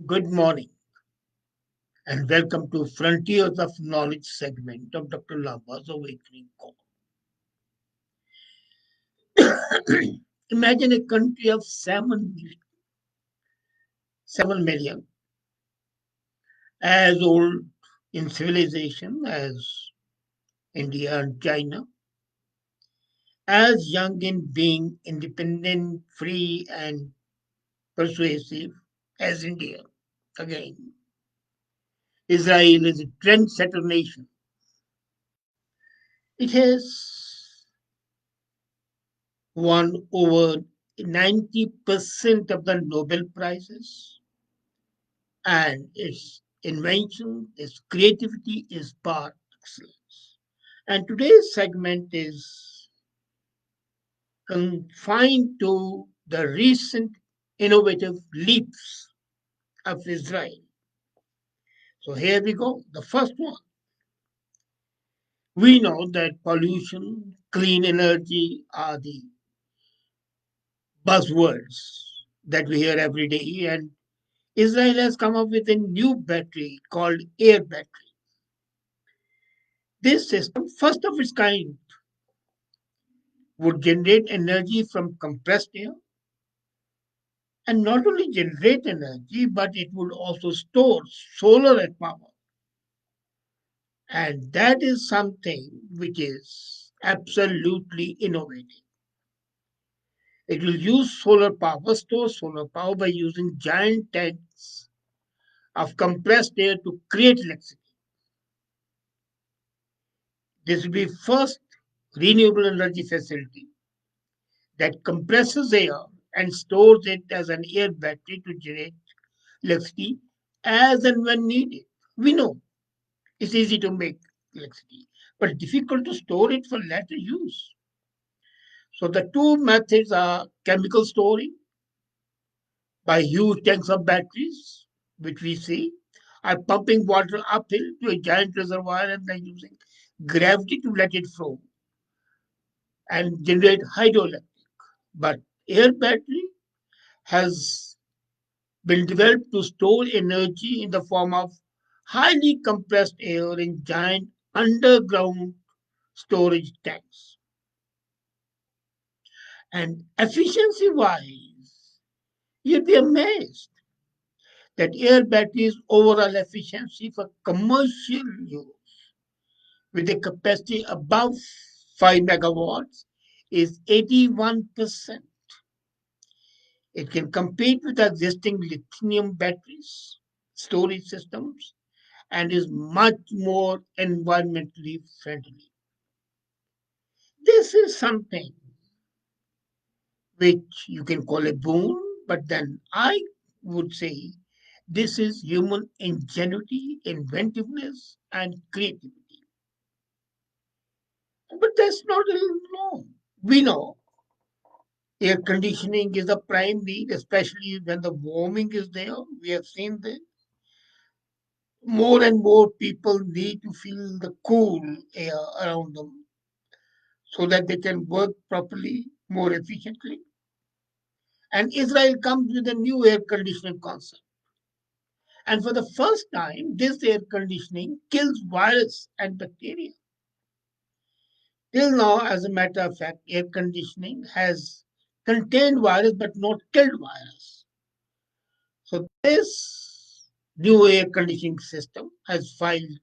Good morning and welcome to Frontiers of Knowledge segment of Dr. Lamba's Awakening Call. Imagine a country of 7 million, as old in civilization as India and China, as young in being independent, free, and persuasive as India. Again, Israel is a trendsetter nation. It has won over 90% of the Nobel Prizes, and its invention, its creativity is par excellence. And today's segment is confined to the recent innovative leaps of Israel. So here we go. The first one. We know that pollution, clean energy are the buzzwords that we hear every day, and Israel has come up with a new battery called air battery. This system, first of its kind, would generate energy from compressed air and not only generate energy, but it would also store solar power. And that is something which is absolutely innovative. It will use solar power, store solar power by using giant tanks of compressed air to create electricity. This will be first renewable energy facility that compresses air and stores it as an air battery to generate electricity as and when needed. We know it's easy to make electricity, but difficult to store it for later use. So the two methods are chemical storing by huge tanks of batteries, which we see, are pumping water uphill to a giant reservoir and then using gravity to let it flow and generate hydroelectric. But air battery has been developed to store energy in the form of highly compressed air in giant underground storage tanks. And efficiency wise, you'd be amazed that air batteries' overall efficiency for commercial use with a capacity above 5 megawatts is 81%. It can compete with existing lithium batteries, storage systems, and is much more environmentally friendly. This is something which you can call a boon, but then I would say this is human ingenuity, inventiveness, and creativity. But that's not alone. We know air conditioning is a prime need, especially when the warming is there. We have seen that more and more people need to feel the cool air around them so that they can work properly, more efficiently. And Israel comes with a new air conditioning concept. And for the first time, this air conditioning kills virus and bacteria. Till now, as a matter of fact, air conditioning has contained virus but not killed virus. So this new air conditioning system has filed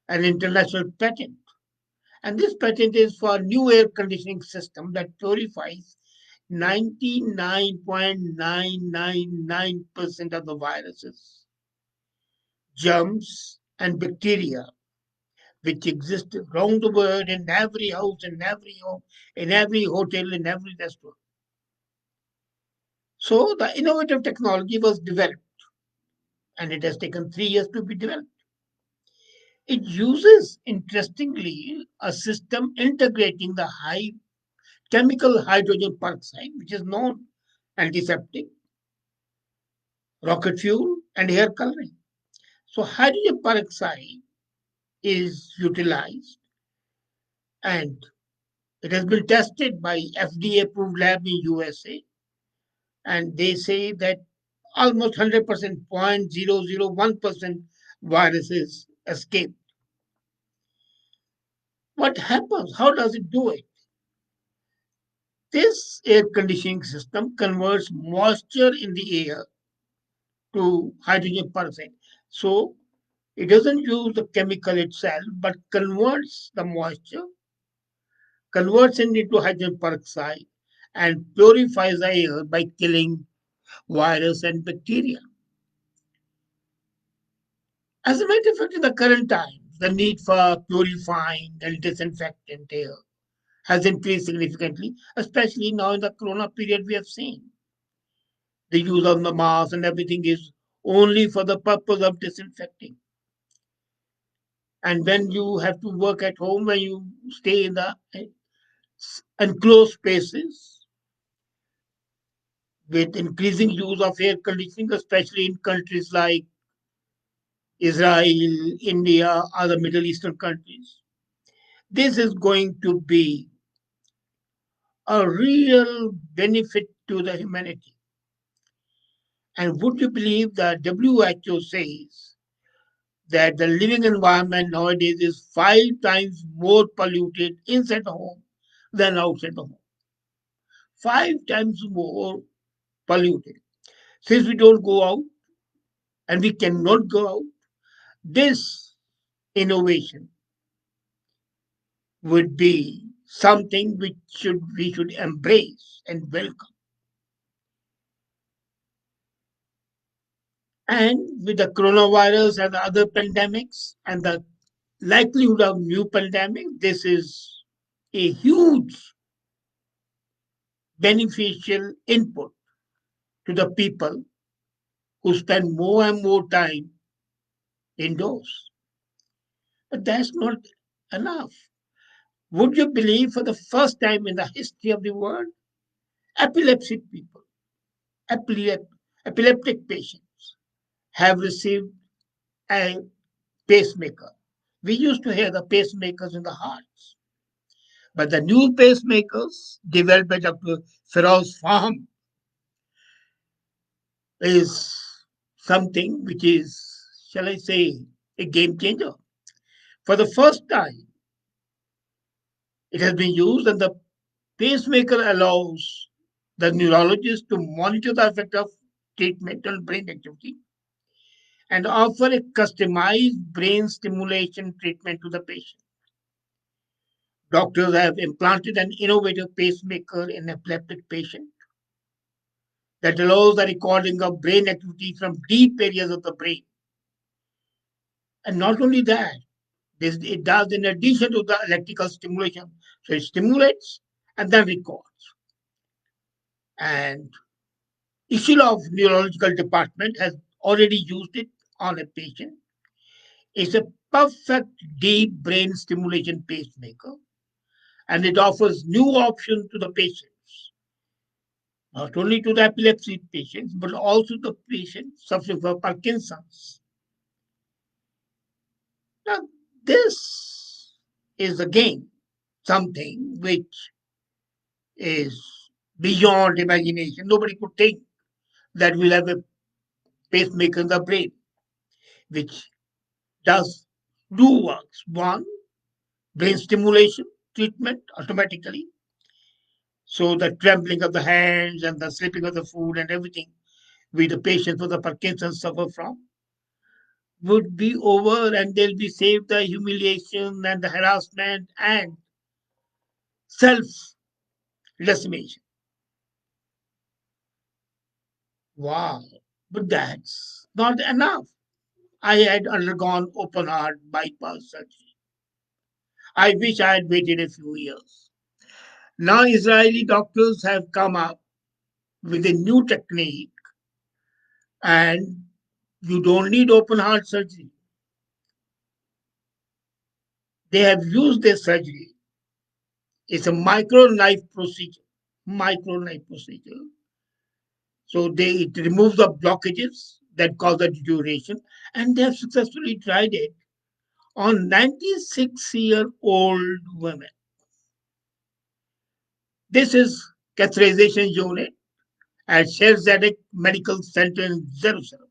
an international patent. And this patent is for a new air conditioning system that purifies 99.999% of the viruses, germs, and bacteria which exist around the world in every house, in every home, in every hotel, in every restaurant. So the innovative technology was developed, and it has taken 3 years to be developed. It uses, interestingly, a system integrating the high chemical hydrogen peroxide, which is known antiseptic, rocket fuel, and hair coloring. So hydrogen peroxide is utilized, and it has been tested by FDA approved lab in USA, and they say that almost 100%, 0.001% viruses escape. What happens? How does it do it? This air conditioning system converts moisture in the air to hydrogen peroxide. So it doesn't use the chemical itself, but converts it into hydrogen peroxide, and purifies the air by killing virus and bacteria. As a matter of fact, in the current times, the need for purifying and disinfectant air has increased significantly, especially now in the corona period we have seen. The use of the mask and everything is only for the purpose of disinfecting. And when you have to work at home, when you stay in the enclosed spaces with increasing use of air conditioning, especially in countries like Israel, India, other Middle Eastern countries, this is going to be a real benefit to the humanity. And would you believe that WHO says that the living environment nowadays is 5 times more polluted inside the home than outside the home? 5 times more polluted. Since we don't go out and we cannot go out, this innovation would be something which we should embrace and welcome. And with the coronavirus and the other pandemics and the likelihood of new pandemic, this is a huge beneficial input to the people who spend more and more time indoors. But that's not enough. Would you believe for the first time in the history of the world, epilepsy people, epilep- epileptic patients have received a pacemaker? We used to hear the pacemakers in the hearts, but the new pacemakers developed by Dr. Feroz Faham is something which is, shall I say, a game changer. For the first time, it has been used, and the pacemaker allows the neurologist to monitor the effect of treatment on brain activity and offer a customized brain stimulation treatment to the patient. Doctors have implanted an innovative pacemaker in epileptic patients that allows the recording of brain activity from deep areas of the brain. And not only that, it does in addition to the electrical stimulation. So it stimulates and then records. And Ishilov Neurological Department has already used it on a patient. It's a perfect deep brain stimulation pacemaker, and it offers new options to the patients, not only to the epilepsy patients, but also the patients suffering from Parkinson's. Now, this is again something which is beyond imagination. Nobody could think that we'll have a pacemaker in the brain, which does two works. One, brain stimulation treatment automatically. So the trembling of the hands and the slipping of the food and everything we the patients with the Parkinson's suffer from would be over, and they'll be saved the humiliation and the harassment and self decimation. Wow. But that's not enough. I had undergone open heart bypass surgery. I wish I had waited a few years. Now Israeli doctors have come up with a new technique, and you don't need open heart surgery. They have used their surgery. It's a micro knife procedure. Micro knife procedure. So it removes the blockages that cause the deterioration, and they have successfully tried it on 96-year-old women. This is catheterization unit, at Sheikh Zedek Medical Center in Jerusalem.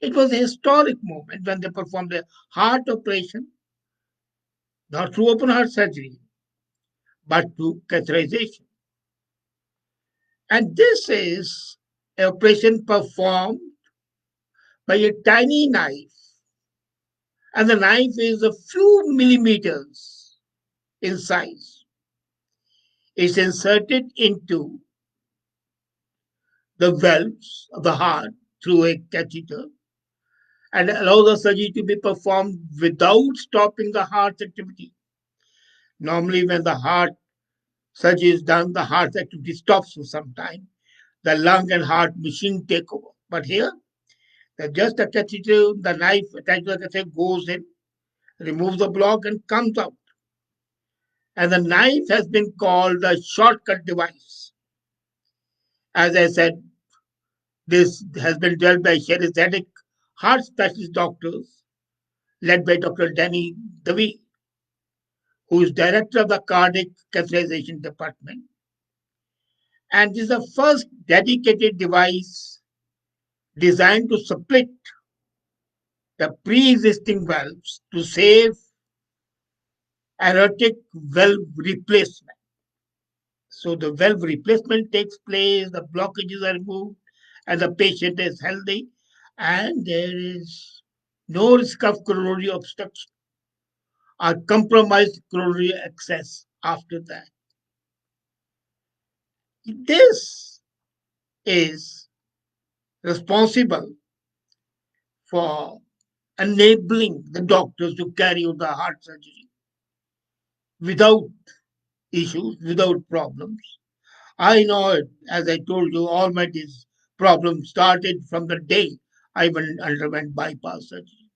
It was a historic moment when they performed a heart operation, not through open heart surgery, but through catheterization. And this is an operation performed by a tiny knife, and the knife is a few millimeters in size. It's inserted into the valves of the heart through a catheter and allows the surgery to be performed without stopping the heart's activity. Normally, when the heart surgery is done, the heart's activity stops for some time. The lung and heart machine take over. But here, just a catheter, the knife attached to the catheter goes in, removes the block, and comes out. And the knife has been called the shortcut device. As I said, this has been developed by charismatic heart specialist doctors led by Dr. Danny Devi, who is director of the cardiac catheterization department. And this is the first dedicated device designed to split the pre-existing valves to save aortic valve replacement. So the valve replacement takes place, the blockages are removed, and the patient is healthy, and there is no risk of coronary obstruction or compromised coronary access after that. This is responsible for enabling the doctors to carry out the heart surgery without issues, without problems. I know it, as I told you, all my problems started from the day I underwent bypass surgery.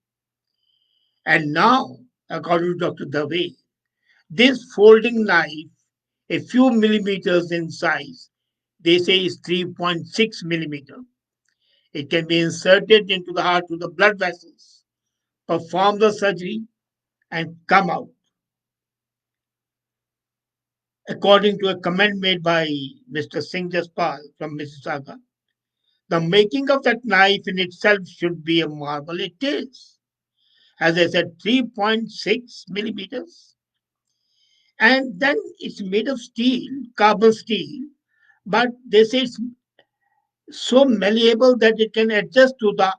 And now, according to Dr. Dave, this folding knife, a few millimeters in size, they say is 3.6 millimeter. It can be inserted into the heart through the blood vessels, perform the surgery, and come out. According to a comment made by Mr. Singh Jaspal from Mississauga, the making of that knife in itself should be a marvel. It is. As I said, 3.6 millimeters. And then it's made of steel, carbon steel, but they say it's so malleable that it can adjust to the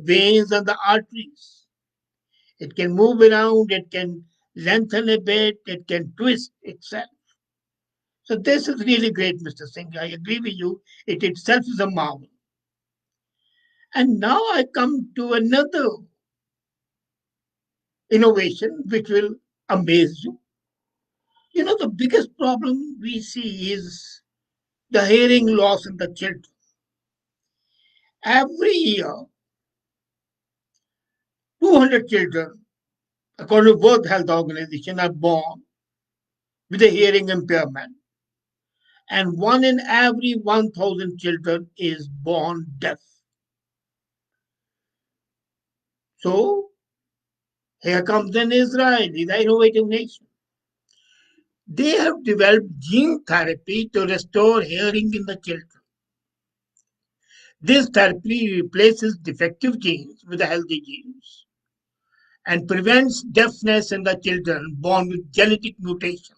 veins and the arteries. It can move around, it can lengthen a bit, it can twist itself. So this is really great, Mr. Singh. I agree with you. It itself is a marvel. And now I come to another innovation which will amaze you. You know, the biggest problem we see is the hearing loss in the children. Every year, 200 children, according to World Health Organization, are born with a hearing impairment, and one in every 1,000 children is born deaf. So here comes an Israel, the innovative nation. They have developed gene therapy to restore hearing in the children. This therapy replaces defective genes with healthy genes and prevents deafness in the children born with genetic mutation.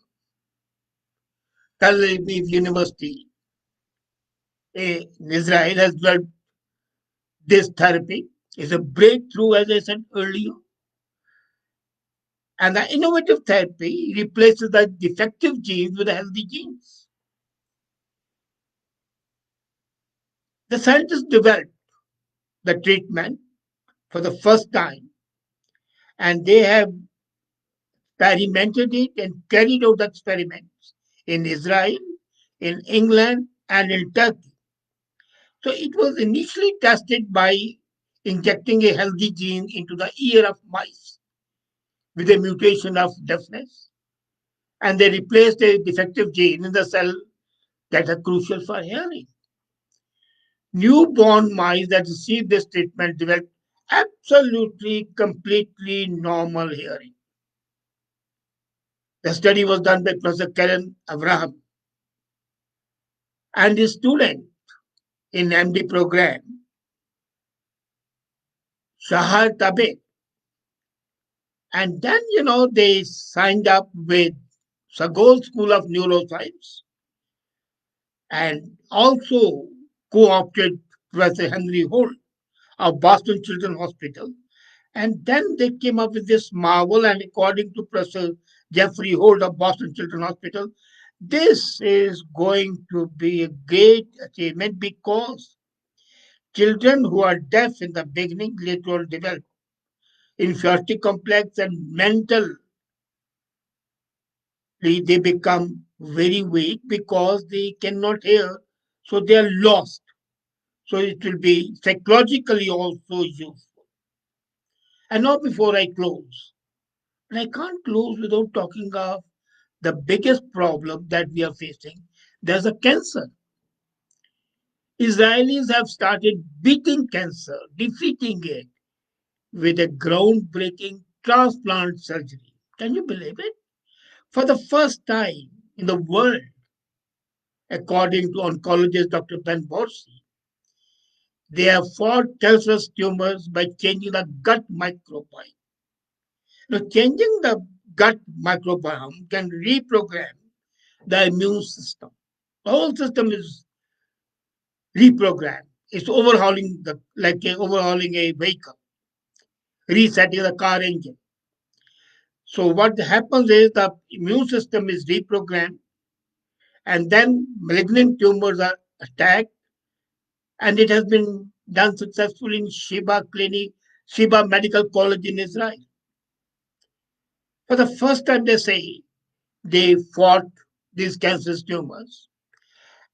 Tel Aviv University in Israel has developed this therapy. It's a breakthrough, as I said earlier. And the innovative therapy replaces the defective genes with healthy genes. The scientists developed the treatment for the first time, and they have experimented it and carried out the experiments in Israel, in England, and in Turkey. So it was initially tested by injecting a healthy gene into the ear of mice with a mutation of deafness, and they replaced a defective gene in the cell that are crucial for hearing. Newborn mice that received this treatment developed absolutely, completely normal hearing. The study was done by Professor Karen Abraham and his student. in MD program, Shahar Tabe. And then, they signed up with Sagol School of Neuroscience and also co-opted Professor Henry Holt of Boston Children's Hospital. And then they came up with this marvel, and according to Professor Jeffrey Holt of Boston Children's Hospital, this is going to be a great achievement because children who are deaf in the beginning later on develop inferiority complex and mentally they become very weak because they cannot hear, so they are lost. So it will be psychologically also useful. And now before I close, and I can't close without talking of the biggest problem that we are facing. There's a cancer. Israelis have started beating cancer, defeating it with a groundbreaking transplant surgery. Can you believe it? For the first time in the world, according to oncologist Dr. Ben Borsi, they have fought cancerous tumors by changing the gut microbiome. Now, changing the gut microbiome can reprogram the immune system. The whole system is reprogrammed. It's overhauling overhauling a vehicle, resetting the car engine. So what happens is the immune system is reprogrammed, and then malignant tumors are attacked, and it has been done successfully in Sheba Clinic, Sheba Medical College in Israel. For the first time, they say they fought these cancerous tumors.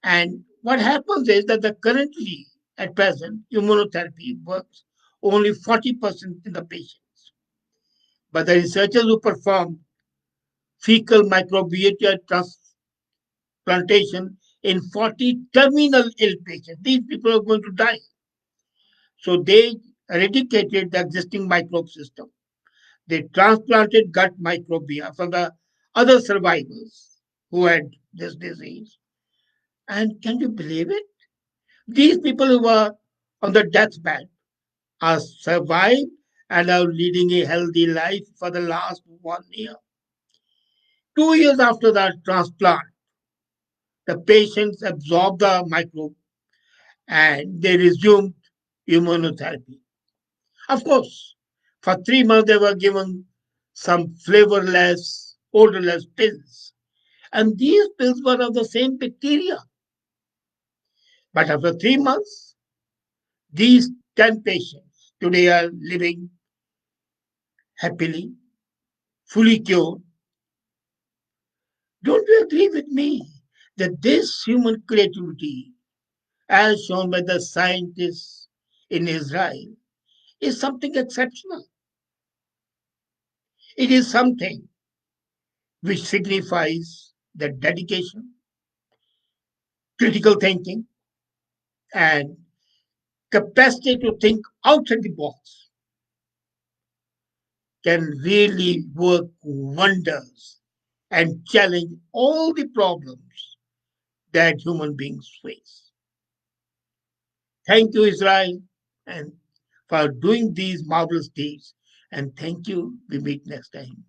And what happens is that the currently, at present, immunotherapy works only 40% in the patients. But the researchers who performed fecal microbiota transplantation in 40 terminal ill patients, these people are going to die. So they eradicated the existing microbe system. They transplanted gut microbia from the other survivors who had this disease. And can you believe it? These people who were on the deathbed are survived and are leading a healthy life for the last 1 year. 2 years after that transplant, the patients absorbed the microbe and they resumed immunotherapy. Of course, for 3 months they were given some flavorless, odorless pills. And these pills were of the same bacteria. But after 3 months, these 10 patients today are living happily, fully cured. Don't you agree with me that this human creativity, as shown by the scientists in Israel, is something exceptional? It is something which signifies the dedication, critical thinking, and capacity to think outside the box can really work wonders and challenge all the problems that human beings face. Thank you, Israel, and for doing these marvelous deeds. And thank you. We meet next time.